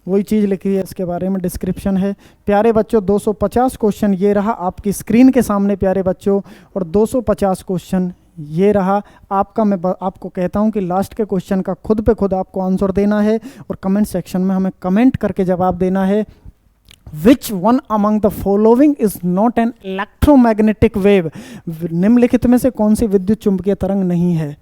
वही चीज़ लिखी है, इसके बारे में डिस्क्रिप्शन है प्यारे बच्चों। 250 क्वेश्चन ये रहा आपकी स्क्रीन के सामने प्यारे बच्चों, और 250 क्वेश्चन ये रहा आपका। मैं आपको कहता हूँ कि लास्ट के क्वेश्चन का खुद पे खुद आपको आंसर देना है और कमेंट सेक्शन में हमें कमेंट करके जवाब देना है। Which one among the following is not an electromagnetic wave? निम्नलिखित में से कौन सी विद्युत चुंबकीय तरंग नहीं है?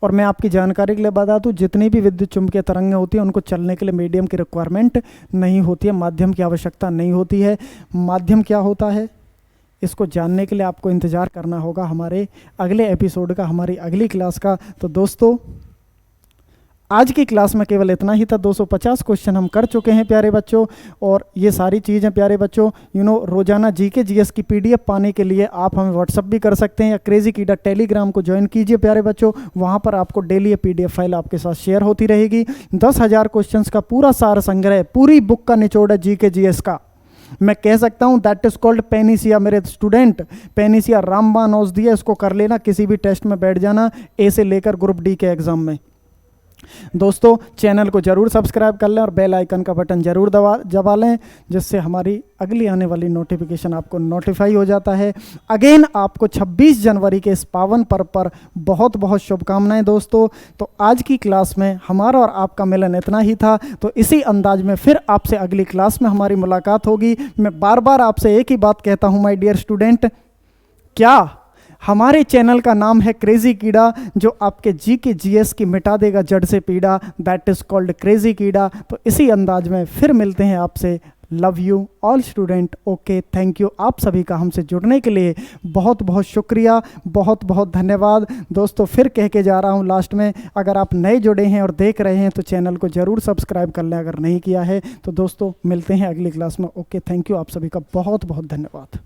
और मैं आपकी जानकारी के लिए बता दूं, जितनी भी विद्युत चुंबकीय तरंगें होती हैं उनको चलने के लिए मीडियम की रिक्वायरमेंट नहीं होती है, माध्यम की आवश्यकता नहीं होती है। माध्यम क्या होता है, इसको जानने के लिए आपको इंतज़ार करना होगा हमारे अगले एपिसोड का, हमारी अगली क्लास का। तो दोस्तों आज की क्लास में केवल इतना ही था। 250 क्वेश्चन हम कर चुके हैं प्यारे बच्चों, और ये सारी चीज़ें प्यारे बच्चों रोजाना जीके जीएस की PDF पाने के लिए आप हमें व्हाट्सअप भी कर सकते हैं या क्रेजी कीड़ा टेलीग्राम को ज्वाइन कीजिए प्यारे बच्चों। वहाँ पर आपको डेली ये PDF फाइल आपके साथ शेयर होती रहेगी। 10,000 क्वेश्चन का पूरा सार संग्रह, पूरी बुक का निचोड़ है जीके जीएस का। मैं कह सकता हूँ दैट इज कॉल्ड पेनिसिया। मेरे स्टूडेंट, पेनिसिया रामबाण औषधि है, इसको कर लेना, किसी भी टेस्ट में बैठ जाना, ए से लेकर ग्रुप डी के एग्जाम में। दोस्तों चैनल को जरूर सब्सक्राइब कर लें और बेल आइकन का बटन जरूर दबा लें, जिससे हमारी अगली आने वाली नोटिफिकेशन आपको नोटिफाई हो जाता है। अगेन आपको 26 जनवरी के इस पावन पर्व पर बहुत बहुत शुभकामनाएं दोस्तों। तो आज की क्लास में हमारा और आपका मिलन इतना ही था। तो इसी अंदाज में फिर आपसे अगली क्लास में हमारी मुलाकात होगी। मैं बार बार आपसे एक ही बात कहता हूँ माय डियर स्टूडेंट, क्या हमारे चैनल का नाम है क्रेजी कीड़ा, जो आपके जीके जीएस की मिटा देगा जड़ से पीड़ा, दैट इज कॉल्ड क्रेजी कीड़ा। तो इसी अंदाज में फिर मिलते हैं आपसे। Love you all student. Okay, thank you आप सभी का हमसे जुड़ने के लिए बहुत बहुत शुक्रिया, बहुत बहुत धन्यवाद दोस्तों। फिर कह के जा रहा हूँ लास्ट में, अगर आप नए जुड़े हैं और देख रहे हैं तो चैनल को जरूर सब्सक्राइब कर लें अगर नहीं किया है तो। दोस्तों मिलते हैं अगली क्लास में। ओके, थैंक यू आप सभी का बहुत बहुत धन्यवाद।